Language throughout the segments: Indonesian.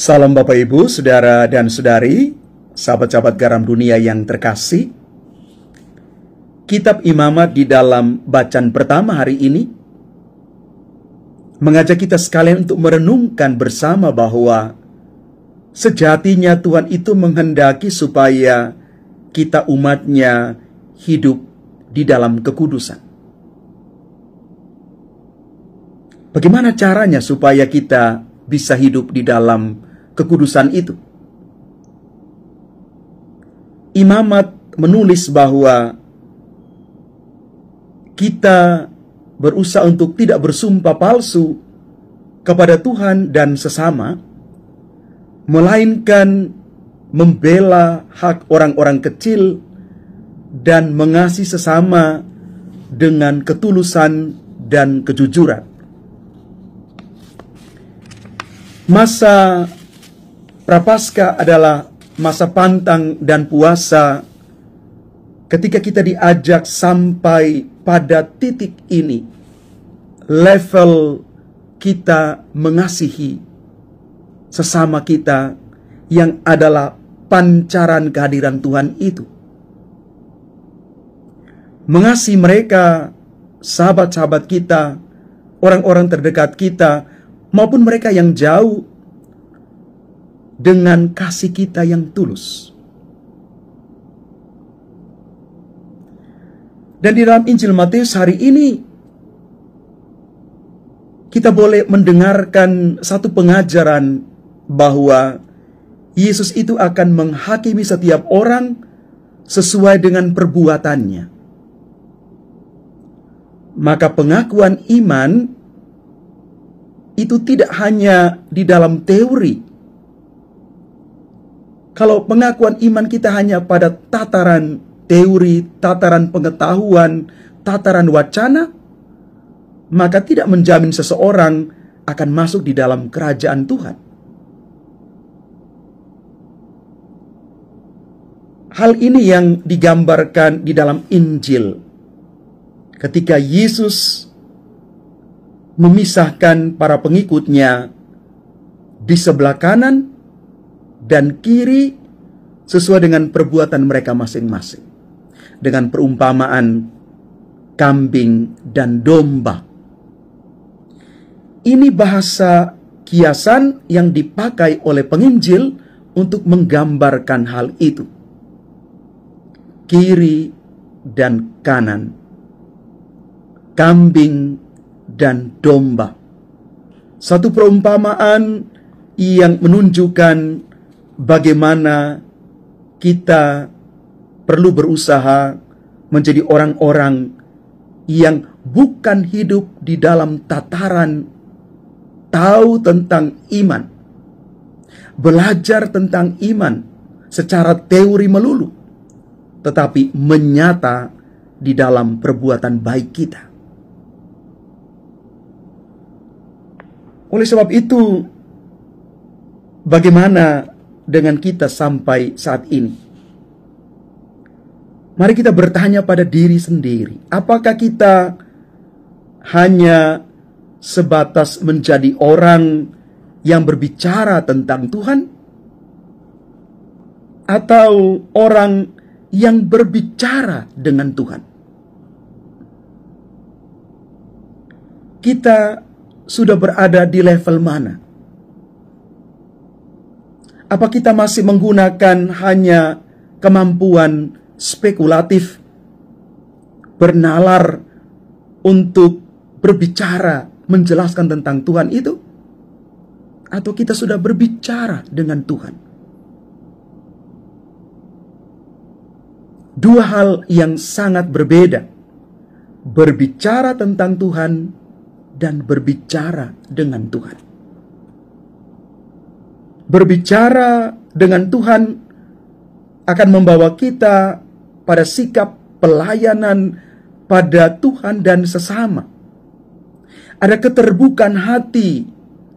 Salam Bapak Ibu, Saudara dan Saudari, sahabat-sahabat garam dunia yang terkasih. Kitab Imamat di dalam bacaan pertama hari ini mengajak kita sekalian untuk merenungkan bersama bahwa sejatinya Tuhan itu menghendaki supaya kita umatnya hidup di dalam kekudusan. Bagaimana caranya supaya kita bisa hidup di dalam kekudusan itu? Imamat menulis bahwa kita berusaha untuk tidak bersumpah palsu kepada Tuhan dan sesama, melainkan membela hak orang-orang kecil dan mengasihi sesama dengan ketulusan dan kejujuran. Masa Prapaskah adalah masa pantang dan puasa ketika kita diajak sampai pada titik ini, level kita mengasihi sesama kita yang adalah pancaran kehadiran Tuhan itu. Mengasihi mereka, sahabat-sahabat kita, orang-orang terdekat kita, maupun mereka yang jauh, dengan kasih kita yang tulus. Dan di dalam Injil Matius hari ini, kita boleh mendengarkan satu pengajaran bahwa Yesus itu akan menghakimi setiap orang sesuai dengan perbuatannya. Maka pengakuan iman itu tidak hanya di dalam teori. Kalau pengakuan iman kita hanya pada tataran teori, tataran pengetahuan, tataran wacana, maka tidak menjamin seseorang akan masuk di dalam kerajaan Tuhan. Hal ini yang digambarkan di dalam Injil ketika Yesus memisahkan para pengikutnya di sebelah kanan dan kiri sesuai dengan perbuatan mereka masing-masing, dengan perumpamaan kambing dan domba. Ini bahasa kiasan yang dipakai oleh penginjil untuk menggambarkan hal itu. Kiri dan kanan, kambing dan domba. Satu perumpamaan yang menunjukkan bagaimana kita perlu berusaha menjadi orang-orang yang bukan hidup di dalam tataran tahu tentang iman, belajar tentang iman secara teori melulu, tetapi menyata di dalam perbuatan baik kita. Oleh sebab itu, bagaimana dengan kita sampai saat ini? Mari kita bertanya pada diri sendiri, apakah kita hanya sebatas menjadi orang yang berbicara tentang Tuhan, atau orang yang berbicara dengan Tuhan? Kita sudah berada di level mana? Apa kita masih menggunakan hanya kemampuan spekulatif, bernalar untuk berbicara, menjelaskan tentang Tuhan itu? Atau kita sudah berbicara dengan Tuhan? Dua hal yang sangat berbeda. Berbicara tentang Tuhan dan berbicara dengan Tuhan. Berbicara dengan Tuhan akan membawa kita pada sikap pelayanan pada Tuhan dan sesama. Ada keterbukaan hati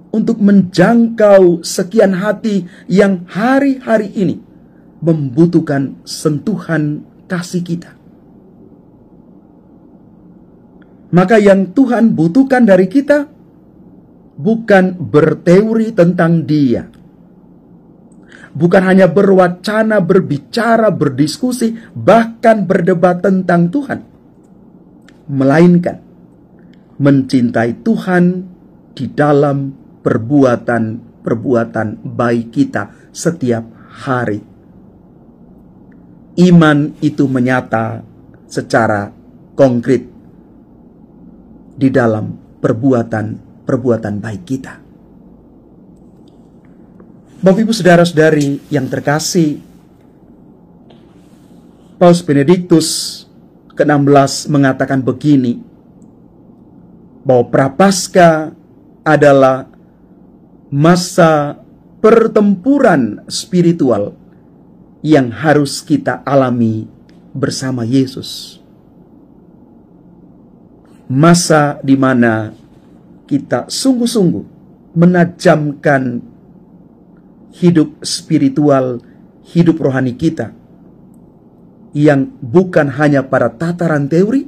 untuk menjangkau sekian hati yang hari-hari ini membutuhkan sentuhan kasih kita. Maka yang Tuhan butuhkan dari kita bukan berteori tentang Dia, bukan hanya berwacana, berbicara, berdiskusi, bahkan berdebat tentang Tuhan, melainkan mencintai Tuhan di dalam perbuatan baik kita setiap hari. Iman itu menyata secara konkret di dalam perbuatan baik kita. Bapak Ibu saudara-saudari yang terkasih, Paus Benediktus ke-16 mengatakan begini, bahwa Prapaskah adalah masa pertempuran spiritual yang harus kita alami bersama Yesus. Masa di mana kita sungguh-sungguh menajamkan hidup spiritual, hidup rohani kita, yang bukan hanya pada tataran teori,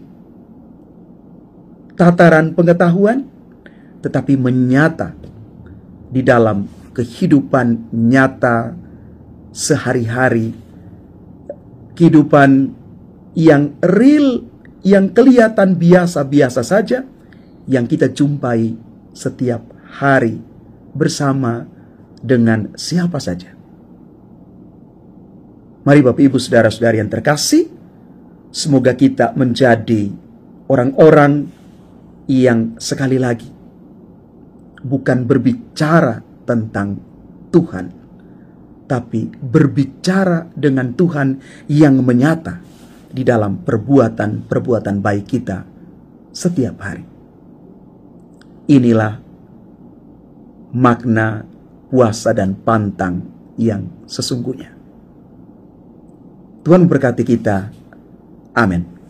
tataran pengetahuan, tetapi menyata di dalam kehidupan nyata sehari-hari, kehidupan yang real, yang kelihatan biasa-biasa saja, yang kita jumpai setiap hari bersama dengan siapa saja. Mari Bapak Ibu saudara-saudari yang terkasih, semoga kita menjadi orang-orang yang sekali lagi bukan berbicara tentang Tuhan, tapi berbicara dengan Tuhan yang menyata di dalam perbuatan baik kita setiap hari. Inilah makna puasa dan pantang yang sesungguhnya. Tuhan berkati kita. Amin.